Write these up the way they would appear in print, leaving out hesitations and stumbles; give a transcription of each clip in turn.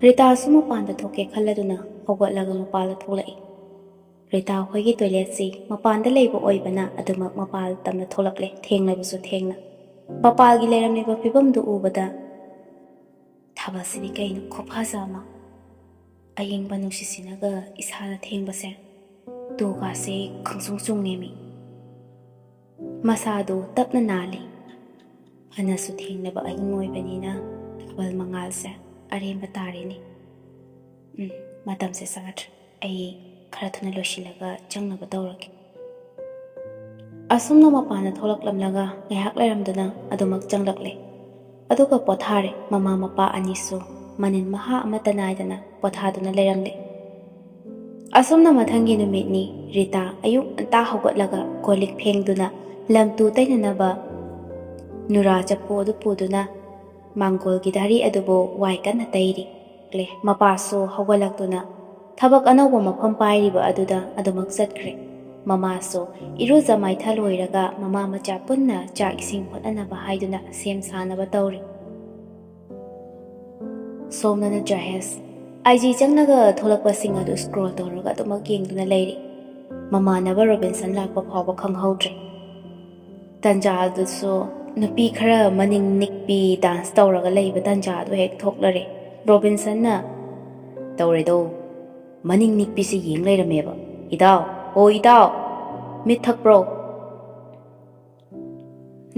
ꯔꯤꯇꯥꯁꯨ ꯃꯄꯥꯟꯗ ꯊꯣꯛꯀꯦ ꯈꯜꯂꯗꯨꯅ ꯍꯧꯒꯠꯂꯒ ꯃꯄꯥꯟꯗ ꯊꯣꯛꯂꯛꯏ꯫ ꯔꯤꯇꯥ ꯍꯣꯏꯒꯤ ꯇꯣꯏꯂꯦꯠꯁꯤ ꯃꯄꯥꯟꯗ ꯂꯩꯕ ꯑꯣꯏꯕꯅ ꯑꯗꯨꯃꯛ ꯃꯄꯥꯟ ꯇꯝꯅ ꯊꯣꯛꯂꯛꯂꯦ, ꯊꯦꯡꯅꯕꯁꯨ ꯊꯦꯡꯅ꯫ ꯃꯄꯥꯜꯒꯤ ꯂꯩꯔꯝꯂꯤꯕ ꯐꯤꯕꯝꯗꯨ ꯎꯕꯗ ꯊꯥꯕꯜꯁꯤꯗꯤ ꯀꯩꯅꯣ ꯈꯨꯐꯖ ꯑꯃ, ꯑꯌꯤꯡꯕ ꯅꯨꯡꯁꯤꯠꯁꯤꯅꯒ ꯏꯁꯥꯗ ꯊꯦꯡꯕꯁꯦ ꯇꯨꯒꯥꯁꯦ ꯈꯪꯆꯨꯡ ꯆꯨꯡꯉꯦꯃꯤ꯫ ꯃꯁꯥꯗꯨ ꯇꯞꯅ ꯅꯥꯜꯂꯤ, ꯐꯅꯁꯨ ꯊꯦꯡꯅꯕ ꯑꯍꯤꯡ ꯑꯣꯏꯕꯅꯤꯅ ꯊꯥꯕꯜ ꯃꯉꯥꯜꯁꯦ ꯑꯔꯦꯝꯕ ꯇꯥꯔꯤꯅꯤ꯫ ꯃꯇꯝꯁꯦ ꯆꯥꯗ꯭ꯔꯦ, ꯑꯩ ꯈꯔ ꯊꯨꯅ ꯂꯣꯏꯁꯤꯜꯂꯒ ꯆꯪꯅꯕ ꯇꯧꯔꯒꯦ꯫ ꯑꯁꯨꯝꯅ ꯃꯄꯥꯟꯗ ꯊꯣꯛꯂꯛꯂꯝꯂꯒ ꯉꯥꯏꯍꯥꯛ ꯂꯩꯔꯝꯗꯨꯅ ꯑꯗꯨꯃꯛ ꯆꯪꯂꯛꯂꯦ, ꯑꯗꯨꯒ ꯄꯣꯊꯥꯔꯦ꯫ ꯃꯃꯥ ꯃꯄꯥ ꯑꯅꯤꯁꯨ ꯃꯅꯤꯟ ꯃꯍꯥ ꯑꯃꯠꯇ ꯅꯥꯏꯗꯅ ꯄꯣꯊꯥꯗꯨꯅ ꯂꯩꯔꯝꯂꯦ꯫ ꯑꯁꯨꯝꯅ ꯃꯊꯪꯒꯤ ꯅꯨꯃꯤꯠꯅꯤ꯫ ꯔꯤꯇꯥ ꯑꯌꯨꯛ ꯉꯟꯇꯥ ꯍꯧꯒꯠꯂꯒ ꯀꯣꯜ-ꯂꯤꯛ ꯐꯦꯡꯗꯨꯅ ꯂꯝ ꯇꯨ ꯇꯩꯅꯅꯕ ꯅꯨꯔꯥ ꯆꯐꯨ ꯑꯗꯨ ꯄꯨꯗꯨꯅ ꯃꯥꯡꯒꯣꯜꯒꯤ ꯙꯥꯔꯤ ꯑꯗꯨꯕꯨ ꯋꯥꯏ ꯀꯟꯅ ꯇꯩꯔꯤ꯫ ꯃꯄꯥꯁꯨ ꯍꯧꯒꯠꯂꯛꯇꯨꯅ ꯊꯕꯛ ꯑꯅꯧꯕ ꯃꯐꯝ ꯄꯥꯏꯔꯤꯕ ꯑꯗꯨꯗ ꯑꯗꯨꯃꯛ ꯆꯠꯈ꯭ꯔꯦ꯫ ꯃꯃꯥꯁꯨ ꯏꯔꯨꯖ ꯃꯥꯏꯊ ꯂꯣꯏꯔꯒ ꯃꯃꯥ ꯃꯆꯥ ꯄꯨꯟꯅ ꯆꯥꯛ ꯏꯁꯤꯡ ꯍꯣꯠꯅꯅꯕ ꯍꯥꯏꯗꯨꯅ ꯁꯦꯝ ꯁꯥꯅꯕ ꯇꯧꯔꯤ꯫ ꯁꯣꯝꯗꯅ ꯖꯍꯦꯁ IG ꯆꯪꯂꯒ ꯊꯣꯛꯂꯛꯄꯁꯤꯡ ꯑꯗꯨ ꯁ꯭ꯀ꯭ꯔꯣꯜ ꯇꯧꯔꯒ ꯑꯗꯨꯃꯛ ꯌꯦꯡꯗꯨꯅ ꯂꯩꯔꯤ꯫ ꯃꯃꯥꯟꯅꯕ ꯔꯣꯕꯤꯟꯁꯟ ꯂꯥꯛꯄ ꯐꯥꯎꯕ ꯈꯪꯍꯧꯗ꯭ꯔꯦ꯫ ꯇꯟꯖꯥ ꯑꯗꯨꯁꯨ ꯅꯨꯄꯤ ꯈꯔ ꯃꯅꯤꯡ ꯅꯤꯛꯄꯤ ꯗꯥꯟꯁ ꯇꯧꯔꯒ ꯂꯩꯕ ꯇꯟꯖꯥ ꯑꯗꯨ ꯍꯦꯛ ꯊꯣꯛꯂꯔꯦ꯫ ꯔꯣꯕꯤꯟꯁꯟꯅ ꯇꯧꯔꯦꯗꯣ, ꯃꯅꯤꯡ ꯅꯤꯛꯄꯤꯁꯤ ꯌꯦꯡ ꯂꯩꯔꯝꯃꯦꯕ꯫ ꯏꯇꯥꯎ, ꯑꯣ ꯏꯇꯥꯎ, ꯃꯤꯠ ꯊꯛꯄ꯭ꯔꯣ?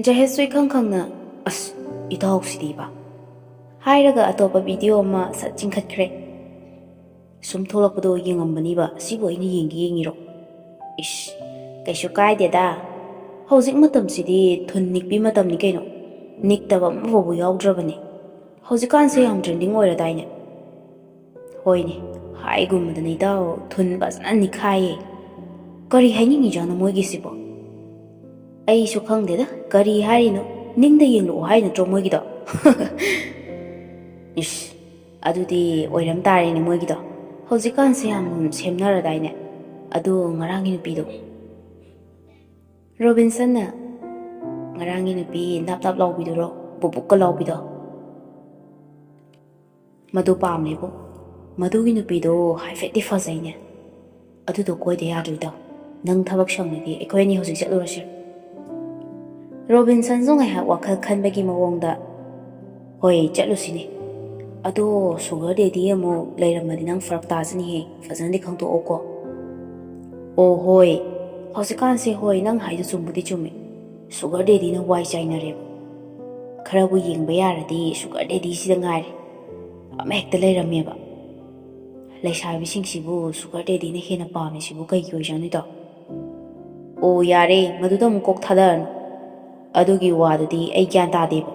ꯖꯍꯦꯁꯁꯨ ꯏꯈꯪ ꯈꯪꯅ ꯑꯁ ꯏꯇꯥꯎꯁꯤꯗꯤꯕ ꯍꯥꯏꯔꯒ ꯑꯇꯣꯞꯄ ꯚꯤꯗꯤꯑꯣ ꯑꯃ ꯁꯠ ꯆꯤꯡꯈꯠꯈ꯭ꯔꯦ꯫ ꯁꯨꯝ ꯊꯣꯛꯂꯛꯄꯗꯣ ꯌꯦꯡꯉꯝꯕꯅꯤꯕ, ꯁꯤꯕꯨ ꯑꯩꯅ ꯌꯦꯡꯉꯤꯔꯣ? ꯏꯁ, ꯀꯩꯁꯨ ꯀꯥꯏꯗꯦꯗ, ꯍꯧꯖꯤꯛ ꯃꯇꯝꯁꯤꯗꯤ ꯊꯨꯟ ꯅꯤꯛꯄꯤ ꯃꯇꯝꯅꯤ ꯀꯩꯅꯣ, ꯅꯤꯛꯇꯕ ꯑꯃꯐꯥꯎꯕ ꯌꯥꯎꯗ꯭ꯔꯕꯅꯤ꯫ ꯍꯧꯖꯤꯛꯀꯥꯟꯁꯦ ꯌꯥꯝ ꯇ꯭ꯔꯦꯟꯗꯤꯡ ꯑꯣꯏꯔꯗꯥꯏꯅꯦ? ꯍꯣꯏꯅꯦ, ꯍꯥꯏꯒꯨꯝꯕꯗꯅ ꯏꯇꯥꯎ ꯊꯨꯟ ꯐꯖꯅ ꯅꯤꯛꯈꯥꯏꯌꯦ꯫ ꯀꯔꯤ ꯍꯥꯏꯅꯤꯡꯉꯤꯖꯥꯠꯅꯣ ꯃꯣꯏꯒꯤꯁꯤꯕꯣ? ꯑꯩꯁꯨ ꯈꯪꯗꯦꯗ, ꯀꯔꯤ ꯍꯥꯏꯔꯤꯅꯣ? ꯅꯤꯡꯗ ꯌꯦꯡꯂꯛꯑꯣ ꯍꯥꯏ ꯅꯠꯇ꯭ꯔꯣ ꯃꯣꯏꯒꯤꯗꯣ? ꯏꯁ, ꯑꯗꯨꯗꯤ ꯑꯣꯏꯔꯝ ꯇꯥꯔꯦꯅꯦ ꯃꯣꯏꯒꯤꯗꯣ꯫ ꯍꯧꯖꯤꯛꯀꯥꯟꯁꯦ ꯌꯥꯝ ꯁꯦꯝꯅꯔꯗꯥꯏꯅꯦ ꯑꯗꯨ ꯉꯔꯥꯡꯒꯤ ꯅꯨꯄꯤꯗꯣ? ꯔꯣꯕꯤꯟꯁꯟꯅ ꯉꯔꯥꯡꯒꯤ ꯅꯨꯄꯤ ꯅꯞ ꯅꯞ ꯂꯥꯎꯕꯤꯗꯨꯔꯣ, ꯕꯨꯕꯨꯛꯀ ꯂꯥꯎꯕꯤꯗꯣ? ꯃꯗꯨ ꯄꯥꯝꯂꯦꯕꯣ, ꯃꯗꯨꯒꯤ ꯅꯨꯄꯤꯗꯣ ꯍꯥꯏꯐꯦꯠꯇꯤ ꯐꯖꯩꯅꯦ꯫ ꯑꯗꯨꯗꯣ ꯀꯣꯏꯗ ꯌꯥꯗ꯭ꯔꯤꯗꯣ, ꯅꯪ ꯊꯕꯛ ꯁꯪꯉꯗꯤ ꯑꯩꯈꯣꯏ ꯑꯅꯤ ꯍꯧꯖꯤꯛ ꯆꯠꯂꯨꯔꯁꯤ꯫ ꯔꯣꯕꯤꯟꯁꯟꯁꯨ ꯉꯥꯏꯍꯥꯛ ꯋꯥꯈꯜ ꯈꯟꯕꯒꯤ ꯃꯑꯣꯡꯗ ꯍꯣꯏ ꯆꯠꯂꯨꯁꯤꯅꯦ, ꯑꯗꯣ ꯁꯨꯒꯔ ꯗꯦꯗꯤ ꯑꯃꯨꯛ ꯂꯩꯔꯝꯃꯗꯤ ꯅꯪ ꯐꯔꯛ ꯇꯥꯖꯅꯤꯍꯦ, ꯐꯖꯅꯗꯤ ꯈꯪꯗꯣꯛꯑꯣꯀꯣ꯫ ꯑꯣ ꯍꯣꯏ, ꯍꯧꯖꯤꯛꯀꯥꯟꯁꯦ ꯍꯣꯏ ꯅꯪ ꯍꯥꯏꯗꯣ ꯆꯨꯝꯕꯨꯗꯤ ꯆꯨꯝꯃꯤ, ꯁꯨꯒꯔ ꯗꯦꯗꯤꯅ ꯋꯥꯏ ꯆꯥꯏꯅꯔꯦꯕ꯫ ꯈꯔꯕꯨ ꯌꯦꯡꯕ ꯌꯥꯔꯗꯤ ꯁꯨꯒꯔ ꯗꯦꯗꯤꯁꯤꯗ ꯉꯥꯏꯔꯦ, ꯑꯃ ꯍꯦꯛꯇ ꯂꯩꯔꯝꯃꯦꯕ꯫ ꯂꯩꯁꯥꯕꯤꯁꯤꯡꯁꯤꯕꯨ ꯁꯨꯒꯔ ꯗꯦꯗꯤꯅ ꯍꯦꯟꯅ ꯄꯥꯝꯃꯤꯁꯤꯕꯨ ꯀꯩꯒꯤ ꯑꯣꯏꯖꯥꯠꯅꯣ? ꯑꯣ ꯌꯥꯔꯦ, ꯃꯗꯨꯗ ꯑꯃꯨꯛ ꯀꯣꯛ ꯊꯥꯗꯔꯅꯨ, ꯑꯗꯨꯒꯤ ꯋꯥꯗꯨꯗꯤ ꯑꯩ ꯒ꯭ꯌꯥꯟ ꯇꯥꯗꯦꯕ꯫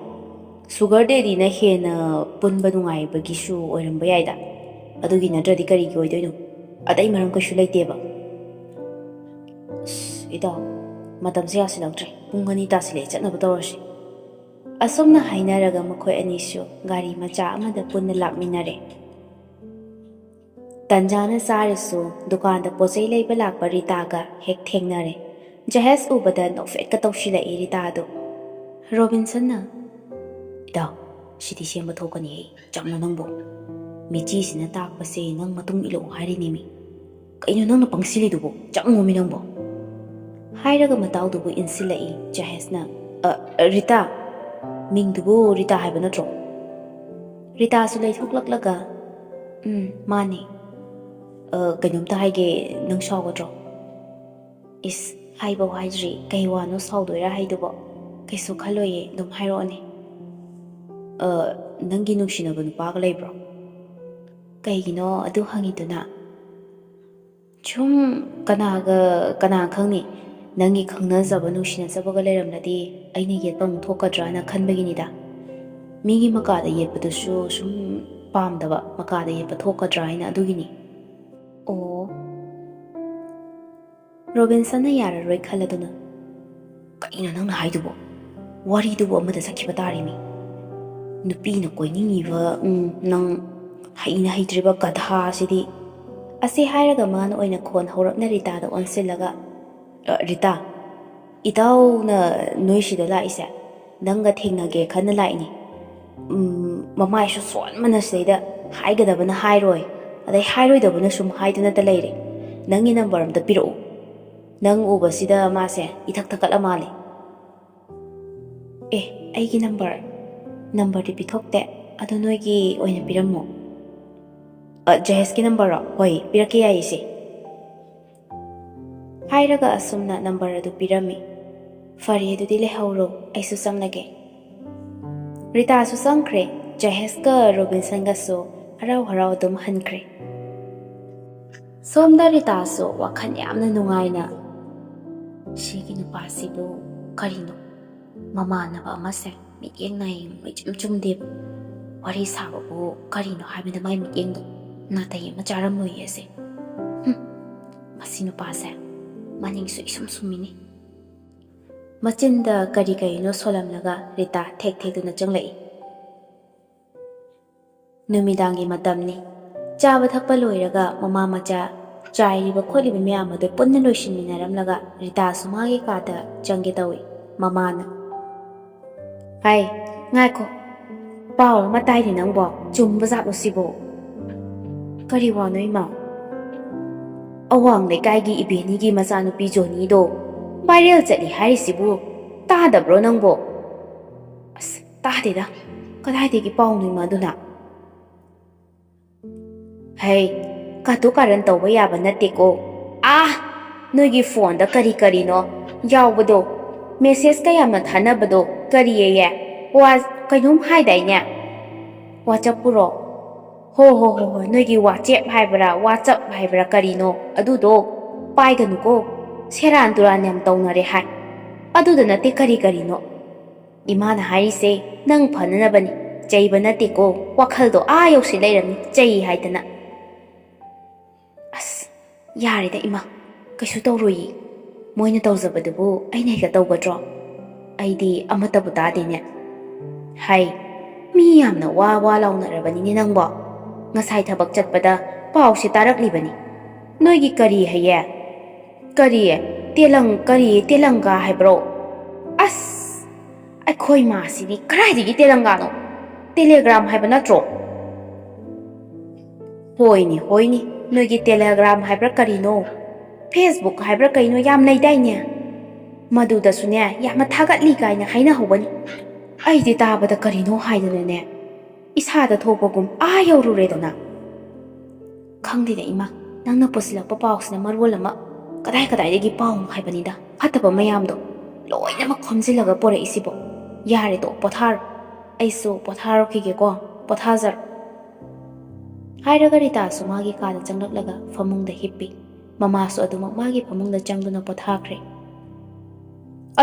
ꯁꯨꯒꯔ ꯗꯦꯗꯤꯅ ꯍꯦꯟꯅ ꯄꯨꯟꯕ ꯅꯨꯡꯉꯥꯏꯕꯒꯤꯁꯨ ꯑꯣꯏꯔꯝꯕ ꯌꯥꯏꯗ, ꯑꯗꯨꯒꯤ ꯅꯠꯇ꯭ꯔꯗꯤ ꯀꯔꯤꯒꯤ ꯑꯣꯏꯗꯣꯏꯅꯣ? ꯑꯇꯩ ꯃꯔꯝ ꯀꯩꯁꯨ ꯂꯩꯇꯦꯕ꯫ ꯑꯁ ꯏꯇꯥꯎ, ꯃꯇꯝꯁꯦ ꯌꯥꯁꯤꯜꯂꯛꯇ꯭ꯔꯦ, ꯄꯨꯡ 2 ꯇꯥꯁꯤꯜꯂꯛꯑꯦ, ꯆꯠꯅꯕ ꯇꯧꯔꯁꯤ꯫ ꯑꯁꯨꯝꯅ ꯍꯥꯏꯅꯔꯒ ꯃꯈꯣꯏ ꯑꯅꯤꯁꯨ ꯒꯥꯔꯤ ꯃꯆꯥ ꯑꯃꯗ ꯄꯨꯟꯅ ꯂꯥꯛꯃꯤꯟꯅꯔꯦ꯫ ꯇꯟꯖꯥꯅ ꯆꯥꯔꯤꯁꯨ ꯗꯨꯀꯥꯟꯗ ꯄꯣꯠꯆꯩ ꯂꯩꯕ ꯂꯥꯛꯄ ꯔꯤꯇꯥꯒ ꯍꯦꯛ ꯊꯦꯡꯅꯔꯦ꯫ ꯖꯍꯦꯁ ꯎꯕꯗ ꯅꯣꯛꯐꯦꯠꯀ ꯇꯧꯁꯤꯜꯂꯛꯏ ꯔꯤꯇꯥꯗꯨ꯫ ꯔꯣꯕꯤꯟꯁꯟꯅ ꯏꯇꯥꯎ, ꯁꯤꯗꯤ ꯁꯦꯝꯕ ꯊꯣꯛꯀꯅꯤꯍꯦ, ꯆꯪꯅ ꯅꯪꯕꯨ, ꯃꯤꯆꯤꯁꯤꯅ ꯇꯥꯛꯄꯁꯦ ꯅꯪ ꯃꯇꯨꯡ ꯏꯜꯂꯛꯑꯣ ꯍꯥꯏꯔꯤꯅꯦꯃꯤ꯫ ꯀꯩꯅꯣ ꯅꯪꯅ ꯄꯪꯁꯤꯜꯂꯤꯗꯨꯕꯨ, ꯆꯪꯉꯣꯃꯤ ꯅꯪꯕꯨ ꯍꯥꯏꯔꯒ ꯃꯇꯥꯎꯗꯨꯕꯨ ꯏꯟꯁꯤꯜꯂꯛꯏ꯫ ꯖꯍꯦꯁꯅ ꯔꯤꯇꯥ, ꯃꯤꯡꯗꯨꯕꯨ ꯔꯤꯇꯥ ꯍꯥꯏꯕ ꯅꯠꯇ꯭ꯔꯣ? ꯔꯤꯇꯥꯁꯨ ꯂꯩꯊꯣꯛꯂꯛꯂꯒ ꯃꯥꯅꯦ, ꯀꯩꯅꯣꯝꯇ ꯍꯥꯏꯒꯦ, ꯅꯪ ꯁꯥꯎꯒꯗ꯭ꯔꯣ? ꯏꯁ, ꯍꯥꯏꯕꯧ ꯍꯥꯏꯗ꯭ꯔꯤ, ꯀꯩ ꯋꯥꯅꯣ ꯁꯥꯎꯗꯣꯏꯔꯥ ꯍꯥꯏꯗꯨꯕꯣ? ꯀꯩꯁꯨ ꯈꯜꯂꯣꯏꯌꯦ, ꯑꯗꯨꯝ ꯍꯥꯏꯔꯛꯑꯣꯅꯦ꯫ ꯅꯪꯒꯤ ꯅꯨꯡꯁꯤꯅꯕ ꯅꯨꯄꯥꯒ ꯂꯩꯕ꯭ꯔꯣ? ꯀꯩꯒꯤꯅꯣ ꯑꯗꯨ ꯍꯪꯉꯤꯗꯨꯅ? ꯁꯨꯝ ꯀꯅꯥ ꯈꯪꯅꯤ, ꯅꯪꯒꯤ ꯈꯪꯅꯖꯕ ꯅꯨꯡꯁꯤꯅꯖꯕꯒ ꯂꯩꯔꯝꯂꯗꯤ ꯑꯩꯅ ꯌꯦꯠꯄ ꯑꯃꯨꯛ ꯊꯣꯛꯀꯗ꯭ꯔꯥꯅ ꯈꯟꯕꯒꯤꯅꯤꯗ꯫ ꯃꯤꯒꯤ ꯃꯀꯥꯗ ꯌꯦꯠꯄꯗꯨꯁꯨ ꯁꯨꯝ ꯄꯥꯝꯗꯕ, ꯃꯀꯥꯗ ꯌꯦꯠꯄ ꯊꯣꯛꯀꯗ꯭ꯔꯥ ꯍꯥꯏꯅ, ꯑꯗꯨꯒꯤꯅꯤ꯫ ꯑꯣ, ꯔꯣꯕꯤꯟꯁꯟꯅ ꯌꯥꯔꯔꯣꯏ ꯈꯜꯂꯗꯨꯅ ꯀꯩꯅꯣ ꯅꯪꯅ ꯍꯥꯏꯗꯨꯕꯣ? ꯋꯥꯔꯤꯗꯨꯕꯨ ꯑꯃꯗ ꯆꯠꯈꯤꯕ ꯇꯥꯔꯤꯃꯤ꯫ ꯅꯨꯄꯤꯅ ꯀꯣꯏꯅꯤꯡꯉꯤꯕ ꯅꯪ ꯍꯩꯅ ꯍꯩꯇ꯭ꯔꯤꯕ ꯒꯙꯥꯁꯤꯗꯤ꯫ ꯑꯁꯤ ꯍꯥꯏꯔꯒ ꯃꯥꯅ ꯑꯣꯏꯅ ꯈꯣꯟ ꯍꯧꯔꯞꯅ ꯔꯤꯇꯥꯗ ꯑꯣꯟꯁꯤꯜꯂꯒ ꯔꯤꯇꯥ, ꯏꯇꯥꯎꯅ ꯅꯣꯏ ꯁꯤꯗ ꯂꯥꯛꯏꯁꯦ ꯅꯪꯒ ꯊꯦꯡꯅꯒꯦ ꯈꯟꯅ ꯂꯥꯛꯏꯅꯤ꯫ ꯃꯃꯥꯏꯁꯨ ꯁꯣꯟꯕꯅ ꯁꯤꯗꯩꯗ ꯍꯥꯏꯒꯗꯕꯅ ꯍꯥꯏꯔꯣꯏ ꯑꯗꯩ ꯍꯥꯏꯔꯣꯏꯗꯕꯅ ꯁꯨꯝ ꯍꯥꯏꯗꯨꯅꯇ ꯂꯩꯔꯦ ꯅꯪꯒꯤ ꯅꯝꯕꯔ ꯑꯝꯇ ꯄꯤꯔꯛꯎ ꯅꯪ ꯎꯕꯁꯤꯗ ꯃꯥꯁꯦ ꯏꯊꯛ ꯊꯛꯀꯠꯂ ꯃꯥꯜꯂꯦ ꯑꯦ ꯑꯩꯒꯤ ꯅꯝꯕꯔꯗꯤ ꯄꯤꯊꯣꯛꯇꯦ ꯑꯗꯣ ꯅꯣꯏꯒꯤ ꯑꯣꯏꯅ ꯄꯤꯔꯝꯃꯣ ꯖꯍꯦꯁꯀꯤ ꯅꯝꯕꯔꯔꯣ ꯍꯣꯏ ꯄꯤꯔꯛꯀꯦ ꯌꯥꯏ ꯏꯆꯦ ꯍꯥꯏꯔꯒ ꯑꯁꯨꯝꯅ ꯅꯝꯕꯔ ꯑꯗꯨ ꯄꯤꯔꯝꯃꯤ ꯐꯔꯦ ꯑꯗꯨꯗꯤ ꯂꯩꯍꯧꯔꯣ ꯑꯩꯁꯨ ꯆꯪꯂꯒꯦ ꯔꯤꯇꯥꯁꯨ ꯆꯪꯈ꯭ꯔꯦ ꯖꯍꯦꯁꯀ ꯔꯣꯕꯤꯟꯁꯟꯒꯁꯨ ꯍꯔꯥꯎ ꯍꯔꯥꯎ ꯑꯗꯨꯝ ꯍꯟꯈ꯭ꯔꯦ ꯁꯣꯝꯗ ꯔꯤꯇꯥꯁꯨ ꯋꯥꯈꯜ ꯌꯥꯝꯅ ꯅꯨꯡꯉꯥꯏꯅ ꯁꯤꯒꯤ ꯅꯨꯄꯥꯁꯤꯕꯨ ꯀꯔꯤꯅꯣ ꯃꯃꯥꯟꯅꯕ ꯑꯃꯁꯦ ꯃꯤꯠꯌꯦꯡ ꯅꯥꯌꯦꯡ ꯏꯆꯨꯝ ꯆꯨꯝꯗꯦꯕ ꯋꯥꯔꯤ ꯁꯥꯕꯕꯨ ꯀꯔꯤꯅꯣ ꯍꯥꯏꯕꯗ ꯃꯥꯏ ꯃꯤꯠꯌꯦꯡꯗꯣ ꯅꯥꯇꯩ ꯑꯃ ꯆꯥꯔꯝꯂꯣꯏꯌꯦ ꯑꯁꯦ ꯃꯁꯤ ꯅꯨꯄꯥꯁꯦ ꯃꯅꯤꯡꯁꯨ ꯏꯁꯨꯝ ꯁꯨꯝꯃꯤꯅꯤ ꯃꯆꯤꯟꯗ ꯀꯔꯤ ꯀꯔꯤꯅꯣ ꯁꯣꯜꯂꯝꯂꯒ ꯔꯤꯇꯥ ꯊꯦꯛ ꯊꯦꯛꯇꯨꯅ ꯆꯪꯂꯛꯏ ꯅꯨꯃꯤꯗꯥꯡꯒꯤ ꯃꯇꯝꯅꯤ ꯆꯥꯕ ꯊꯛꯄ ꯂꯣꯏꯔꯒ ꯃꯃꯥ ꯃꯆꯥ ꯆꯥꯏꯔꯤꯕ ꯈꯣꯠꯂꯤꯕ ꯃꯌꯥꯝ ꯑꯗꯨ ꯄꯨꯟꯅ ꯂꯣꯏꯁꯤꯟꯃꯤꯟꯅꯔꯝꯂꯒ ꯔꯤꯇꯥꯁꯨ ꯃꯥꯒꯤ ꯀꯥꯗ ꯆꯪꯒꯦ ꯇꯧꯏ ꯃꯃꯥꯅ ꯍꯥꯏ ꯉꯥꯏꯈꯣ ꯄꯥꯎ ꯑꯃ ꯇꯥꯏꯅꯦ ꯅꯪꯕꯣ ꯆꯨꯝꯕ ꯖꯥꯠꯂꯣ ꯁꯤꯕꯣ ꯀꯔꯤ ꯋꯥꯅꯣ ꯏꯃꯥ ꯑꯋꯥꯡ ꯂꯩꯀꯥꯏꯒꯤ ꯏꯕꯦꯅꯤꯒꯤ ꯃꯆꯥꯅꯨꯄꯤ ꯖꯣꯅꯤꯗꯣ ꯚꯥꯏꯔꯦꯜ ꯆꯠꯂꯤ ꯍꯥꯏꯔꯤꯁꯤꯕꯨ ꯇꯥꯗꯕ꯭ꯔꯣ ꯅꯪꯕꯣ ꯑꯁ ꯇꯥꯗꯦꯗ ꯀꯗꯥꯏꯗꯒꯤ ꯄꯥꯎꯅꯣ ꯏꯃꯥ ꯑꯗꯨꯅ ꯍꯩ ꯀꯥꯇꯨ ꯀꯥꯔꯟ ꯇꯧꯕ ꯌꯥꯕ ꯅꯠꯇꯦꯀꯣ ꯅꯣꯏꯒꯤ ꯐꯣꯟꯗ ꯀꯔꯤ ꯀꯔꯤꯅꯣ ꯌꯥꯎꯕꯗꯣ ꯃꯦꯁꯦꯁ ꯀꯌꯥꯝꯅ ꯊꯥꯅꯕꯗꯣ ꯀꯔꯤꯌꯦ ꯀꯩꯅꯣꯝ ꯍꯥꯏꯗꯥꯏꯅꯦ ꯋꯥꯆꯞꯄꯨꯔꯣ ꯍꯣꯏ ꯅꯣꯏꯒꯤ ꯋꯥꯆꯦꯞ ꯍꯥꯏꯕ꯭ꯔꯥ ꯋꯥꯆꯞ ꯍꯥꯏꯕ꯭ꯔꯥ ꯀꯔꯤꯅꯣ ꯑꯗꯨꯗꯣ ꯄꯥꯏꯒꯅꯨꯀꯣ ꯁꯦꯔꯥꯟ ꯇꯨꯔꯥꯟ ꯌꯥꯝ ꯇꯧꯅꯔꯦ ꯍꯥꯏ ꯑꯗꯨꯗ ꯅꯠꯇꯦ ꯀꯔꯤꯅꯣ ꯏꯃꯥꯅ ꯍꯥꯏꯔꯤꯁꯦ ꯅꯪ ꯐꯅꯅꯕꯅꯤ ꯆꯩꯕ ꯅꯠꯇꯦꯀꯣ ꯋꯥꯈꯜꯗꯣ ꯌꯧꯁꯤ ꯂꯩꯔꯝꯅꯤ ꯆꯩ ꯍꯥꯏꯗꯅ ꯑꯁ ꯌꯥꯔꯦꯗ ꯏꯃꯥ ꯀꯩꯁꯨ ꯇꯧꯔꯣꯏꯌꯦ ꯃꯣꯏꯅ ꯇꯧꯖꯕꯗꯨꯕꯨ ꯑꯩꯅ ꯍꯦꯛꯇ ꯇꯧꯒꯗ꯭ꯔꯣ ꯑꯩꯗꯤ ꯑꯃꯠꯇꯕꯨ ꯇꯥꯗꯦꯅꯦ ꯍꯥꯏ ꯃꯤ ꯌꯥꯝꯅ ꯋꯥ ꯂꯥꯎꯅꯔꯕꯅꯤꯅꯦ ꯅꯪꯕꯣ ꯉꯁꯥꯏ ꯊꯕꯛ ꯆꯠꯄꯗ ꯄꯥꯎꯁꯦ ꯇꯥꯔꯛꯂꯤꯕꯅꯤ ꯅꯣꯏꯒꯤ ꯀꯔꯤ ꯍꯩꯌꯦ ꯇꯦꯂꯪꯒꯥ ꯍꯥꯏꯕ꯭ꯔꯣ ꯑꯁ ꯑꯩꯈꯣꯏ ꯃꯥꯁꯤꯗꯤ ꯀꯗꯥꯏꯗꯒꯤ ꯇꯦꯂꯪꯒꯥꯅꯣ ꯇꯦꯂꯦꯒ꯭ꯔꯥꯝ ꯍꯥꯏꯕ ꯅꯠꯇ꯭ꯔꯣ ꯍꯣꯏꯅꯤ ꯅꯣꯏꯒꯤ ꯇꯦꯂꯦꯒ꯭ꯔꯥꯝ ꯍꯥꯏꯕ꯭ꯔꯥ ꯀꯔꯤꯅꯣ ꯐꯦꯁꯕꯨꯛ ꯍꯥꯏꯕ꯭ꯔꯥ ꯀꯩꯅꯣ ꯌꯥꯝ ꯂꯩꯗꯥꯏꯅꯦ ꯃꯗꯨꯗꯁꯨꯅꯦ ꯌꯥꯝꯅ ꯊꯥꯒꯠꯂꯤ ꯀꯥꯏꯅ ꯍꯥꯏꯅꯍꯧꯕꯅꯤ ꯑꯩꯗꯤ ꯇꯥꯕꯗ ꯀꯔꯤꯅꯣ ꯍꯥꯏꯗꯅꯅꯦ ꯏꯁꯥꯗ ꯊꯣꯛꯄꯒꯨꯝ ꯌꯧꯔꯨꯔꯦꯗꯅ ꯈꯪꯗꯦꯗ ꯏꯃꯥ ꯅꯪꯅ ꯄꯨꯁꯤꯜꯂꯛꯄ ꯄꯥꯎꯁꯤꯅ ꯃꯔꯣꯜ ꯑꯃ ꯀꯗꯥꯏꯗꯒꯤ ꯄꯥꯎꯅꯣ ꯍꯥꯏꯕꯅꯤꯗ ꯐꯠꯇꯕ ꯃꯌꯥꯝꯗꯣ ꯂꯣꯏꯅꯃꯛ ꯈꯣꯝꯖꯤꯜꯂꯒ ꯄꯣꯔꯛꯏꯁꯤꯕꯣ ꯌꯥꯔꯦꯗꯣ ꯄꯣꯊꯥꯔꯣ ꯑꯩꯁꯨ ꯄꯣꯊꯥꯔꯛꯈꯤꯒꯦꯀꯣ ꯄꯣꯊꯥꯖꯔꯣ ꯍꯥꯏꯔꯒ ꯔꯤꯇꯥꯁꯨ ꯃꯥꯒꯤ ꯀꯥꯗ ꯆꯪꯂꯛꯂꯒ ꯐꯃꯨꯡꯗ ꯍꯤꯞꯄꯤ ꯃꯃꯥꯁꯨ ꯑꯗꯨꯃꯛ ꯃꯥꯒꯤ ꯐꯃꯨꯡꯗ ꯆꯪꯗꯨꯅ ꯄꯣꯊꯥꯈ꯭ꯔꯦ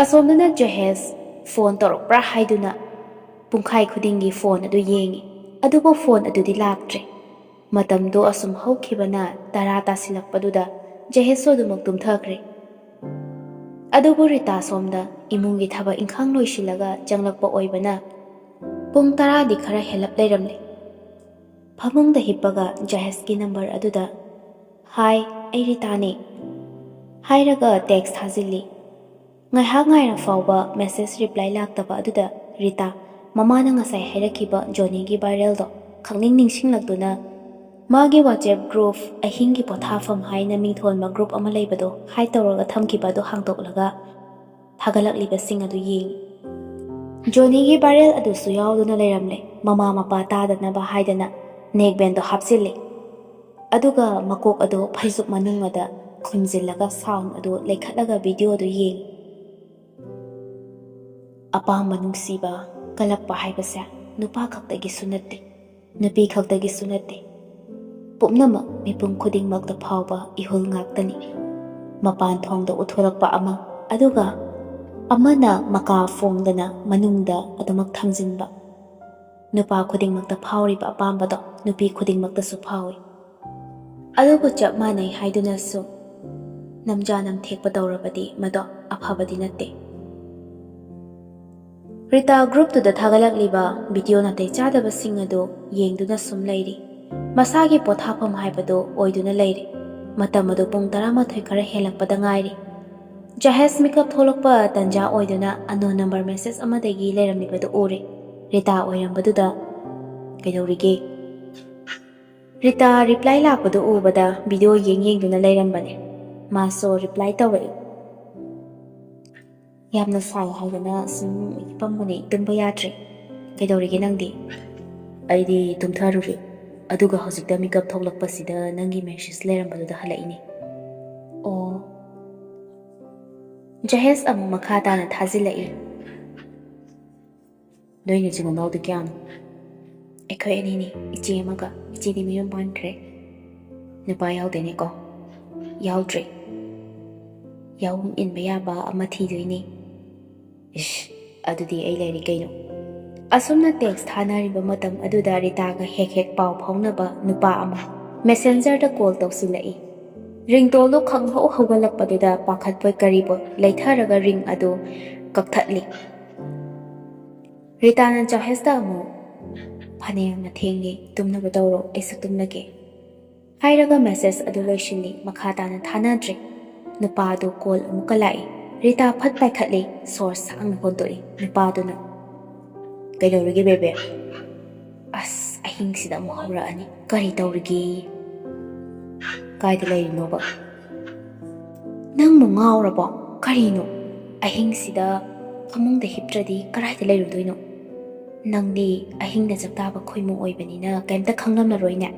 ꯑꯁꯣꯝꯗꯅ ꯖꯍꯦꯁ ꯐꯣꯟ ꯇꯧꯔꯛꯄ꯭ꯔꯥ ꯍꯥꯏꯗꯨꯅ ꯄꯨꯡꯈꯥꯏ ꯈꯨꯗꯤꯡꯒꯤ ꯐꯣꯟ ꯑꯗꯨ ꯌꯦꯡꯉꯤ ꯑꯗꯨꯕꯨ ꯐꯣꯟ ꯑꯗꯨꯗꯤ ꯂꯥꯛꯇ꯭ꯔꯦ ꯃꯇꯝꯗꯣ ꯑꯁꯨꯝ ꯍꯧꯈꯤꯕꯅ 10 ꯇꯥꯁꯤꯜꯂꯛꯄꯗꯨꯗ ꯖꯍꯦꯁꯁꯨ ꯑꯗꯨꯃꯛ ꯇꯨꯝꯊꯈ꯭ꯔꯦ ꯑꯗꯨꯕꯨ ꯔꯤꯇꯥ ꯁꯣꯝꯗ ꯏꯃꯨꯡꯒꯤ ꯊꯕꯛ ꯏꯪꯈꯥꯡ ꯂꯣꯏꯁꯤꯜꯂꯒ ꯆꯪꯂꯛꯄ ꯑꯣꯏꯕꯅ ꯄꯨꯡ 10ꯗꯤ ꯈꯔ ꯍꯦꯜꯂꯞ ꯂꯩꯔꯝꯂꯦ ꯐꯃꯨꯡꯗ ꯍꯤꯞꯄꯒ ꯖꯍꯦꯁꯀꯤ ꯅꯝꯕꯔ ꯑꯗꯨꯗ ꯍꯥꯏ ꯑꯩ ꯔꯤꯇꯥꯅꯦ ꯍꯥꯏꯔꯒ ꯇꯦꯛꯁ ꯊꯥꯖꯤꯜꯂꯤ ꯉꯥꯏꯍꯥꯛ ꯉꯥꯏꯔ ꯐꯥꯎꯕ ꯃꯦꯁꯦꯖ ꯔꯤꯄ꯭ꯂꯥꯏ ꯂꯥꯛꯇꯕ ꯑꯗꯨꯗ ꯔꯤꯇꯥ ꯃꯃꯥꯅ ꯉꯁꯥꯏ ꯍꯥꯏꯔꯛꯈꯤꯕ ꯖꯣꯅꯤꯒꯤ ꯚꯥꯏꯔꯦꯜꯗꯣ ꯈꯪꯅꯤꯡ ꯅꯤꯡꯁꯤꯡꯂꯛꯇꯨꯅ ꯃꯥꯒꯤ ꯋꯥꯆꯦꯞ ꯒ꯭ꯔꯨꯞ ꯑꯍꯤꯡꯒꯤ ꯄꯣꯊꯥꯐꯝ ꯍꯥꯏꯅ ꯃꯤꯡꯊꯣꯟꯕ ꯒ꯭ꯔꯨꯞ ꯑꯃ ꯂꯩꯕꯗꯣ ꯍꯥꯏꯠ ꯇꯧꯔꯒ ꯊꯝꯈꯤꯕ ꯑꯗꯨ ꯍꯥꯡꯗꯣꯛꯂꯒ ꯊꯥꯒꯠꯂꯛꯂꯤꯕꯁꯤꯡ ꯑꯗꯨ ꯌꯦꯡꯉꯤ ꯖꯣꯅꯤꯒꯤ ꯚꯥꯏꯔꯦꯜ ꯑꯗꯨꯁꯨ ꯌꯥꯎꯗꯨꯅ ꯂꯩꯔꯝꯂꯦ ꯃꯃꯥ ꯃꯄꯥ ꯇꯥꯗꯅꯕ ꯍꯥꯏꯗꯅ ꯅꯦꯛꯕꯦꯟꯗꯣ ꯍꯥꯞꯆꯤꯜꯂꯤ ꯑꯗꯨꯒ ꯃꯀꯣꯛ ꯑꯗꯨ ꯐꯩꯖꯨꯞ ꯃꯅꯨꯡꯗ ꯈꯨꯝꯖꯤꯜꯂꯒ ꯁꯥꯎꯟ ꯑꯗꯨ ꯂꯩꯈꯠꯂꯒ ꯚꯤꯗꯤꯑꯣ ꯑꯗꯨ ꯌꯦꯡꯉꯤ ꯑꯄꯥꯝꯕ ꯅꯨꯡꯁꯤꯕ ꯀꯜꯂꯛꯄ ꯍꯥꯏꯕꯁꯦ ꯅꯨꯄꯥ ꯈꯛꯇꯒꯤꯁꯨ ꯅꯠꯇꯦ ꯅꯨꯄꯤ ꯈꯛꯇꯒꯤꯁꯨ ꯅꯠꯇꯦ ꯄꯨꯝꯅꯃꯛ ꯃꯤꯄꯨꯝ ꯈꯨꯗꯤꯡꯃꯛꯇ ꯐꯥꯎꯕ ꯏꯍꯨꯜ ꯉꯥꯛꯇꯅꯤ ꯃꯄꯥꯟ ꯊꯣꯡꯗ ꯎꯠꯊꯣꯔꯛꯄ ꯑꯃ ꯑꯗꯨꯒ ꯑꯃꯅ ꯃꯀꯥ ꯐꯣꯡꯗꯅ ꯃꯅꯨꯡꯗ ꯑꯗꯨꯃꯛ ꯊꯝꯖꯤꯟꯕ ꯅꯨꯄꯥ ꯈꯨꯗꯤꯡꯃꯛꯇ ꯐꯥꯎꯔꯤꯕ ꯑꯄꯥꯝꯕꯗꯣ ꯅꯨꯄꯤ ꯈꯨꯗꯤꯡꯃꯛꯇꯁꯨ ꯐꯥꯎꯏ ꯑꯗꯨꯕꯨ ꯆꯞ ꯃꯥꯟꯅꯩ ꯍꯥꯏꯗꯨꯅꯁꯨ ꯅꯝꯖꯥ ꯅꯝꯊꯦꯛꯄ ꯇꯧꯔꯕꯗꯤ ꯃꯗꯣ ꯑꯐꯕꯗꯤ ꯅꯠꯇꯦ ꯔꯤꯇꯥ ꯒ꯭ꯔꯨꯞꯇꯨꯗ ꯊꯥꯒꯠꯂꯛꯂꯤꯕ ꯚꯤꯗꯤꯑꯣ ꯅꯥꯇꯩ ꯆꯥꯗꯕꯁꯤꯡ ꯑꯗꯨ ꯌꯦꯡꯗꯨꯅ ꯁꯨꯝ ꯂꯩꯔꯤ ꯃꯁꯥꯒꯤ ꯄꯣꯊꯥꯐꯝ ꯍꯥꯏꯕꯗꯨ ꯑꯣꯏꯗꯨꯅ ꯂꯩꯔꯤ ꯃꯇꯝ ꯑꯗꯨ ꯄꯨꯡ 11 ꯈꯔ ꯍꯦꯜꯂꯛꯄꯗ ꯉꯥꯏꯔꯤ ꯖꯍꯦꯁ ꯃꯤꯀꯞ ꯊꯣꯛꯂꯛꯄ ꯇꯟꯖꯥ ꯑꯣꯏꯗꯨꯅ ꯑꯟꯅꯣꯟ ꯅꯝꯕꯔ ꯃꯦꯁꯦꯖ ꯑꯃꯗꯒꯤ ꯂꯩꯔꯝꯂꯤꯕꯗꯨ ꯎꯔꯦ ꯔꯤꯇꯥ ꯑꯣꯏꯔꯝꯕꯗꯨꯗ ꯀꯩꯗꯧꯔꯤꯒꯦ ꯔꯤꯇꯥ ꯔꯤꯄ꯭ꯂꯥꯏ ꯂꯥꯛꯄꯗꯨ ꯎꯕꯗ ꯚꯤꯗꯤꯑꯣ ꯌꯦꯡꯗꯨꯅ ꯂꯩꯔꯝꯕꯅꯦ꯫ ꯃꯥꯁꯨ ꯔꯤꯄ꯭ꯂꯥꯏ ꯇꯧꯔꯛꯏ꯫ ꯌꯥꯝꯅ ꯁꯥꯏ ꯍꯥꯏꯗꯅ ꯁꯨꯝ ꯍꯤꯞꯄꯝꯕꯅꯦ, ꯇꯨꯝꯕ ꯌꯥꯗ꯭ꯔꯦ꯫ ꯀꯩꯗꯧꯔꯤꯒꯦ ꯅꯪꯗꯤ? ꯑꯩꯗꯤ ꯇꯨꯝꯊꯔꯨꯔꯦ, ꯑꯗꯨꯒ ꯍꯧꯖꯤꯛꯇ ꯃꯤꯀꯞ ꯊꯣꯛꯂꯛꯄꯁꯤꯗ ꯅꯪꯒꯤ ꯃꯦꯁꯦꯖ ꯂꯩꯔꯝꯕꯗꯨꯗ ꯍꯜꯂꯛꯏꯅꯦ꯫ ꯑꯣ꯫ ꯖꯍꯦꯁ ꯑꯃꯨꯛ ꯃꯈꯥ ꯇꯥꯅ ꯊꯥꯖꯤꯜꯂꯛꯏ꯫ ꯅꯣꯏ ꯅꯆꯤꯟ ꯅꯅꯥꯎꯗꯤ ꯀꯌꯥꯅꯣ? ꯑꯩꯈꯣꯏ ꯑꯅꯤꯅꯤ, ꯏꯆꯦ ꯑꯃꯒ꯫ ꯏꯆꯦꯗꯤ ꯃꯌꯨꯝ ꯄꯥꯟꯈ꯭ꯔꯦ꯫ ꯅꯨꯄꯥ ꯌꯥꯎꯗꯦꯅꯦꯀꯣ? ꯌꯥꯎꯗ꯭ꯔꯦ꯫ ꯌꯥꯎꯝ ꯏꯟꯕ ꯌꯥꯕ ꯑꯃ ꯊꯤꯗꯣꯏꯅꯦ꯫ ꯏꯁ, ꯑꯗꯨꯗꯤ ꯑꯩ ꯂꯩꯔꯤ ꯀꯩꯅꯣ? ꯑꯁꯨꯝꯅ ꯇꯦꯛꯁ ꯊꯥꯅꯔꯤꯕ ꯃꯇꯝ ꯑꯗꯨꯗ ꯔꯤꯇꯥꯒ ꯍꯦꯛ ꯍꯦꯛ ꯄꯥꯎ ꯐꯥꯎꯅꯕ ꯅꯨꯄꯥ ꯑꯃ ꯃꯦꯁꯦꯟꯖꯔꯗ ꯀꯣꯜ ꯇꯧꯁꯤꯜꯂꯛꯏ꯫ ꯔꯤꯡꯇꯣꯟꯗꯣ ꯈꯪꯍꯧ ꯍꯧꯒꯠꯂꯛꯄꯗꯨꯗ ꯄꯥꯈꯠꯄꯣꯏ ꯀꯔꯤꯕꯣꯏ ꯂꯩꯊꯔꯒ ꯔꯤꯡ ꯑꯗꯨ ꯀꯛꯊꯠꯂꯤ꯫ ꯔꯤꯇꯥꯅ ꯖꯍꯦꯁꯇ ꯑꯃꯨꯛ ꯐꯅꯌꯥꯝꯅ ꯊꯦꯡꯉꯦ, ꯇꯨꯝꯅꯕ ꯇꯧꯔꯣ, ꯑꯩꯁꯨ ꯇꯨꯝꯂꯒꯦ ꯍꯥꯏꯔꯒ ꯃꯦꯁꯦꯖ ꯑꯗꯨ ꯂꯣꯏꯁꯤꯜꯂꯤ꯫ ꯃꯈꯥ ꯇꯥꯅ ꯊꯥꯅꯗ꯭ꯔꯦ꯫ ꯅꯨꯄꯥ ꯑꯗꯨ ꯀꯣꯜ ꯑꯃꯨꯛꯀ ꯂꯥꯛꯏ꯫ ꯔꯤꯇꯥ ꯐꯠ ꯄꯥꯏꯈꯠꯂꯤ, ꯁꯣꯔ ꯁꯥꯡꯅ ꯍꯣꯟꯇꯣꯛꯏ꯫ ꯅꯨꯄꯥꯗꯨꯅ ꯀꯩꯗꯧꯔꯤꯒꯦ ꯕꯦꯕꯦ? ꯑꯁ, ꯑꯍꯤꯡꯁꯤꯗ ꯑꯃꯨꯛ ꯍꯧꯔꯛꯑꯅꯤ, ꯀꯔꯤ ꯇꯧꯔꯤꯒꯦ? ꯀꯥꯏꯗ ꯂꯩꯔꯤꯅꯣꯕ? ꯅꯪꯕꯨ ꯉꯥꯎꯔꯕꯣ? ꯀꯔꯤꯅꯣ? ꯑꯍꯤꯡꯁꯤꯗ ꯐꯃꯨꯡꯗ ꯍꯤꯞꯇ꯭ꯔꯗꯤ ꯀꯔꯥꯏꯗ ꯂꯩꯔꯨꯗꯣꯏꯅꯣ? ꯅꯪꯗꯤ ꯑꯍꯤꯡꯗ ꯆꯥꯛꯇꯥꯕ ꯈꯣꯏꯃꯨ ꯑꯣꯏꯕꯅꯤꯅ ꯀꯩꯝꯇ ꯈꯪꯂꯝꯂꯔꯣꯏꯅꯦ꯫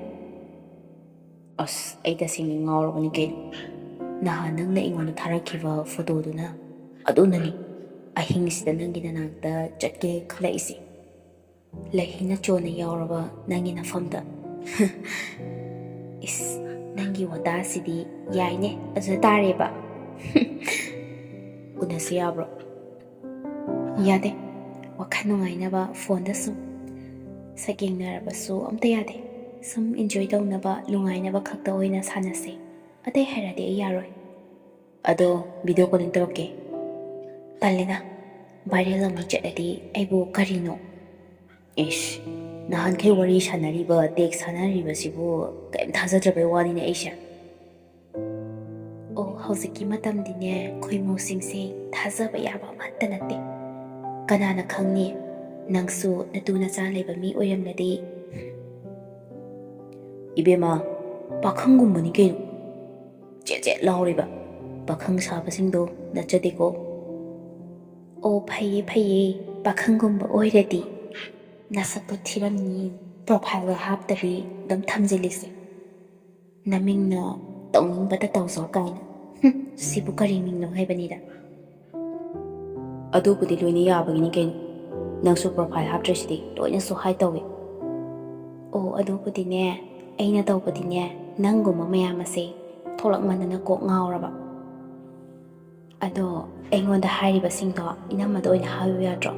ꯑꯁ, ꯑꯩ ꯇꯁꯦꯡꯅ ꯉꯥꯎꯔꯕꯅꯤ ꯀꯩꯅꯣ? ꯅꯍꯥꯟ ꯅꯪꯅ ꯑꯩꯉꯣꯟꯗ ꯊꯥꯔꯛꯈꯤꯕ ꯐꯣꯇꯣꯗꯨꯅ ꯑꯗꯨꯅꯅꯤ ꯑꯍꯤꯡꯁꯤꯗ ꯅꯪꯒꯤ ꯅꯅꯥꯛꯇ ꯆꯠꯀꯦ ꯈꯜꯂꯛꯏꯁꯤ, ꯂꯩꯍꯤꯅ ꯆꯣꯟꯅ ꯌꯥꯎꯔꯕ ꯅꯪꯒꯤ ꯅꯐꯝꯗ꯫ ꯏꯁ, ꯅꯪꯒꯤ ꯋꯥꯇꯥꯁꯤꯗꯤ ꯌꯥꯏꯅꯦ, ꯑꯗꯨꯗ ꯇꯥꯔꯦꯕ꯫ ꯎꯅꯁꯤ ꯌꯥꯕ꯭ꯔꯣ? ꯌꯥꯗꯦ, ꯋꯥꯈꯜ ꯅꯨꯡꯉꯥꯏꯅꯕ ꯐꯣꯟꯗ ꯁꯨꯝ ꯁꯛꯌꯦꯡꯅꯔꯕꯁꯨ ꯑꯝꯇ ꯌꯥꯗꯦ꯫ ꯁꯨꯝ ꯏꯟꯖꯣꯏ ꯇꯧꯅꯕ, ꯅꯨꯡꯉꯥꯏꯅꯕ ꯈꯛꯇ ꯑꯣꯏꯅ ꯁꯥꯟꯅꯁꯦ, ꯑꯇꯩ ꯍꯥꯏꯔꯗꯤ ꯑꯩ ꯌꯥꯔꯣꯏ꯫ ꯑꯗꯣ ꯚꯤꯗꯤꯑꯣ ꯀꯣꯂꯤꯡ ꯇꯧꯔꯛꯀꯦ꯫ ꯇꯜꯂꯦꯗ, ꯚꯥꯏꯔꯦꯜ ꯑꯃ ꯆꯠꯂꯗꯤ ꯑꯩꯕꯨ ꯀꯔꯤꯅꯣ? ꯏꯁ, ꯅꯍꯥꯟꯈꯩ ꯋꯥꯔꯤ ꯁꯥꯟꯅꯔꯤꯕ, ꯇꯦꯛꯁ ꯁꯥꯟꯅꯔꯤꯕꯁꯤꯕꯨ ꯀꯩꯝ ꯊꯥꯖꯗ꯭ꯔꯕꯩ ꯋꯥꯅꯤꯅꯦ ꯑꯩꯁꯦ꯫ ꯑꯣ, ꯍꯧꯖꯤꯛꯀꯤ ꯃꯇꯝꯗꯤꯅꯦ, ꯈꯣꯏꯃꯨꯁꯤꯡꯁꯦ ꯊꯥꯖꯕ ꯌꯥꯕ ꯑꯃꯠꯇ ꯅꯠꯇꯦ꯫ ꯀꯅꯥꯅ ꯈꯪꯅꯤ, ꯅꯪꯁꯨ ꯅꯇꯨ ꯅꯆꯥ ꯂꯩꯕ ꯃꯤ ꯑꯣꯏꯔꯝꯂꯗꯤ꯫ ꯏꯕꯦꯝꯃ, ꯄꯥꯈꯪꯒꯨꯝꯕꯅꯤ ꯀꯩꯅꯣ, ꯆꯦꯠ ꯆꯦꯠ ꯂꯥꯎꯔꯤꯕ ꯄꯥꯈꯪ ꯁꯥꯕꯁꯤꯡꯗꯣ ꯅꯠꯆꯗꯦꯀꯣ꯫ ꯑꯣ, ꯐꯩꯌꯦ ꯐꯩꯌꯦ, ꯄꯥꯈꯪꯒꯨꯝꯕ ꯑꯣꯏꯔꯗꯤ ꯅꯁꯛꯇꯣ ꯊꯤꯔꯝꯅꯤ, ꯄ꯭ꯔꯣꯐꯥꯏꯜꯒ ꯍꯥꯞꯇꯕꯤ ꯑꯗꯨꯝ ꯊꯝꯖꯤꯜꯂꯤꯁꯦ, ꯅꯃꯤꯡꯅ ꯇꯧꯅꯤꯡꯕꯇ ꯇꯧꯖꯧ ꯀꯥꯏꯅ꯫ ꯁꯤꯕꯨ ꯀꯔꯤ ꯃꯤꯡꯅꯣ ꯍꯥꯏꯕꯅꯤꯗ꯫ ꯑꯗꯨꯕꯨꯗꯤ ꯂꯣꯏꯅ ꯌꯥꯕꯒꯤꯅꯤ ꯀꯩꯅꯣ, ꯅꯪꯁꯨ ꯄ꯭ꯔꯣꯐꯥꯏꯜ ꯍꯥꯞꯇ꯭ꯔꯤꯁꯤꯗꯤ ꯂꯣꯏꯅꯁꯨ ꯍꯥꯏ ꯇꯧꯏ꯫ ꯑꯣ, ꯑꯗꯨꯕꯨꯗꯤꯅꯦ, ꯑꯩꯅ ꯇꯧꯕꯗꯤꯅꯦ, ꯅꯪꯒꯨꯝꯕ ꯃꯌꯥꯝ ꯑꯁꯦ ꯊꯣꯛꯂꯛꯃꯟꯗꯅ ꯀꯣꯛ ꯉꯥꯎꯔꯕ꯫ ꯑꯗꯣ ꯑꯩꯉꯣꯟꯗ ꯍꯥꯏꯔꯤꯕꯁꯤꯡꯗꯣ ꯏꯅꯝꯃꯗ ꯑꯣꯏꯅ ꯍꯥꯏꯌꯨ ꯌꯥꯗ꯭ꯔꯣ?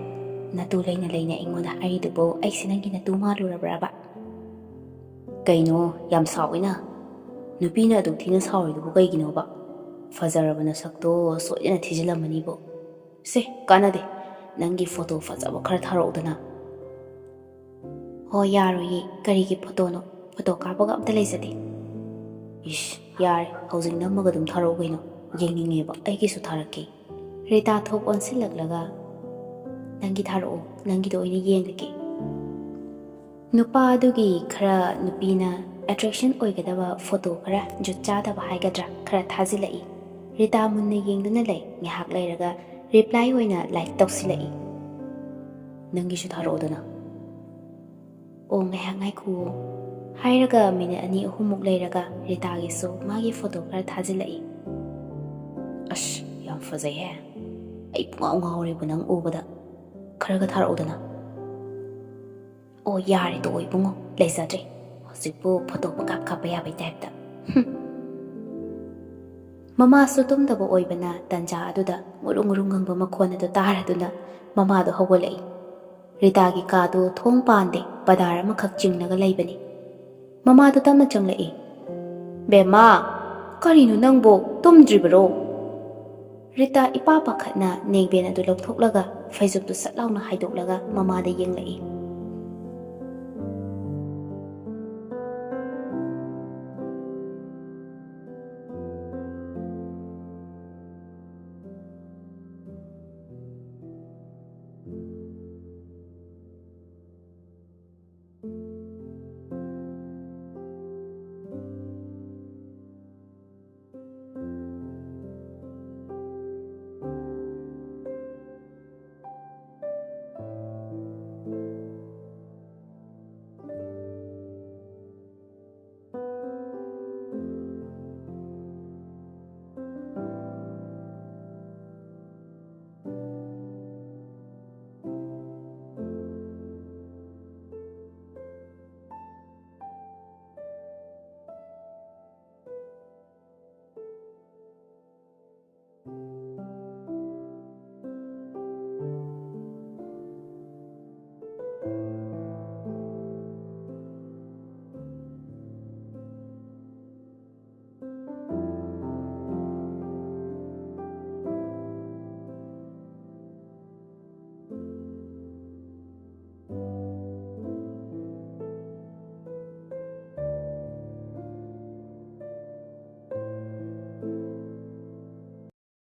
ꯅꯇꯨ ꯂꯩꯅ ꯂꯩꯅ ꯑꯩꯉꯣꯟꯗ ꯍꯥꯏꯔꯤꯗꯨꯕꯨ ꯑꯩꯁꯦ ꯅꯪꯒꯤ ꯅꯇꯨ ꯃꯥꯜꯂꯨꯔꯕ꯭ꯔꯕ? ꯀꯩꯅꯣ ꯌꯥꯝ ꯁꯥꯎꯏꯅ? ꯅꯨꯄꯤꯅ ꯑꯗꯨꯛ ꯊꯤꯅ ꯁꯥꯎꯔꯤꯗꯨꯕꯨ ꯀꯩꯒꯤꯅꯣꯕ? ꯐꯖꯔꯕ ꯅꯁꯛꯇꯣ ꯁꯣꯏꯗꯅ ꯊꯤꯖꯤꯜꯂꯝꯃꯅꯤꯕꯣ꯫ ꯁꯦ, ꯀꯥꯟꯅꯗꯦ, ꯅꯪꯒꯤ ꯐꯣꯇꯣ ꯐꯖꯕ ꯈꯔ ꯊꯥꯔꯛꯎꯗꯅ꯫ ꯍꯣꯏ, ꯌꯥꯔꯣꯏꯌꯦ, ꯀꯔꯤꯒꯤ ꯐꯣꯇꯣꯅꯣ? ꯐꯣꯇꯣ ꯀꯥꯞꯄꯒ ꯑꯝꯇ ꯂꯩꯖꯗꯦ꯫ ꯏꯁ, ꯌꯥꯔꯦ, ꯍꯧꯖꯤꯛ ꯅꯝꯃꯒ ꯑꯗꯨꯝ ꯊꯥꯔꯛꯎ ꯀꯩꯅꯣ, ꯌꯦꯡꯅꯤꯡꯉꯦꯕ, ꯑꯩꯒꯤꯁꯨ ꯊꯥꯔꯛꯀꯦ꯫ ꯔꯤꯇꯥ ꯊꯣꯛ ꯑꯣꯟꯁꯤꯜꯂꯛꯂꯒ ꯅꯪꯒꯤ ꯊꯥꯔꯛꯑꯣ, ꯅꯪꯒꯤꯗꯣ ꯑꯣꯏꯅ ꯌꯦꯡꯂꯒꯦ꯫ ꯅꯨꯄꯥ ꯑꯗꯨꯒꯤ ꯈꯔ ꯅꯨꯄꯤꯅ ꯑꯦꯇ꯭ꯔꯦꯛꯁꯟ ꯑꯣꯏꯒꯗꯕ ꯐꯣꯇꯣ ꯈꯔ, ꯖꯨꯠ ꯆꯥꯗꯕ ꯍꯥꯏꯒꯗ꯭ꯔꯥ, ꯈꯔ ꯊꯥꯖꯤꯜꯂꯛꯏ꯫ ꯔꯤꯇꯥ ꯃꯨꯟꯅ ꯌꯦꯡꯗꯨꯅ ꯂꯩ꯫ ꯉꯥꯏꯍꯥꯛ ꯂꯩꯔꯒ ꯔꯤꯄ꯭ꯂꯥꯏ ꯑꯣꯏꯅ ꯂꯥꯏꯛ ꯇꯧꯁꯤꯜꯂꯛꯏ꯫ ꯅꯪꯒꯤꯁꯨ ꯊꯥꯔꯛꯑꯣꯗꯅ꯫ ꯑꯣ, ꯉꯥꯏꯍꯥꯛ ꯉꯥꯏꯈꯨꯋꯣ ꯍꯥꯏꯔꯒ ꯃꯤꯅꯤꯠ 2-3ꯃꯨꯛ ꯂꯩꯔꯒ ꯔꯤꯇꯥꯒꯤꯁꯨ ꯃꯥꯒꯤ ꯐꯣꯇꯣ ꯈꯔ ꯊꯥꯖꯤꯜꯂꯛꯏ꯫ ꯑꯁ, ꯌꯥꯝ ꯐꯖꯩꯍꯦ, ꯑꯩ ꯄꯨꯡꯉꯥꯎ ꯉꯥꯎꯔꯦꯕ ꯅꯪ ꯎꯕꯗ, ꯈꯔꯒ ꯊꯥꯔꯛꯎꯗꯅ꯫ ꯑꯣ, ꯌꯥꯔꯦ ꯇꯣꯛꯑꯣ ꯏꯕꯨꯡꯉꯣ, ꯂꯩꯖꯗ꯭ꯔꯦ, ꯍꯧꯖꯤꯛꯄꯨ ꯐꯣꯇꯣ ꯄꯪꯀꯥꯞ ꯀꯥꯞꯄ ꯌꯥꯕꯩ ꯇꯥꯏꯞꯇ꯫ ꯃꯃꯥꯁꯨ ꯇꯨꯝꯗꯕ ꯑꯣꯏꯕꯅ ꯇꯟꯖꯥ ꯑꯗꯨꯗ ꯉꯨꯔꯨꯡ ꯉꯨꯔꯨꯡ ꯉꯪꯕ ꯃꯈꯣꯟ ꯑꯗꯨ ꯇꯥꯔꯗꯨꯅ ꯃꯃꯥꯗꯣ ꯍꯧꯒꯠꯂꯛꯏ꯫ ꯔꯤꯇꯥꯒꯤ ꯀꯥꯗꯨ ꯊꯣꯡ ꯄꯥꯟꯗꯦ, ꯄꯗꯥꯔ ꯑꯃꯈꯛ ꯆꯤꯡꯂꯒ ꯂꯩꯕꯅꯤ꯫ ꯃꯃꯥꯗꯣ ꯇꯞꯅ ꯆꯪꯂꯛꯏ꯫ ꯕꯦꯝꯃꯥ, ꯀꯔꯤꯅꯣ ꯅꯪꯕꯣ, ꯇꯨꯝꯗ꯭ꯔꯤꯕꯔꯣ? ꯔꯤꯇꯥ ꯏꯄꯥ ꯄꯥꯈꯠꯅ ꯅꯦꯡꯕꯦꯟ ꯑꯗꯨ ꯂꯧꯊꯣꯛꯂꯒ ꯐꯩꯖꯨꯞꯇꯨ ꯁꯠ ꯂꯥꯎꯅ ꯍꯥꯏꯗꯣꯛꯂꯒ ꯃꯃꯥꯗ ꯌꯦꯡꯂꯛꯏ꯫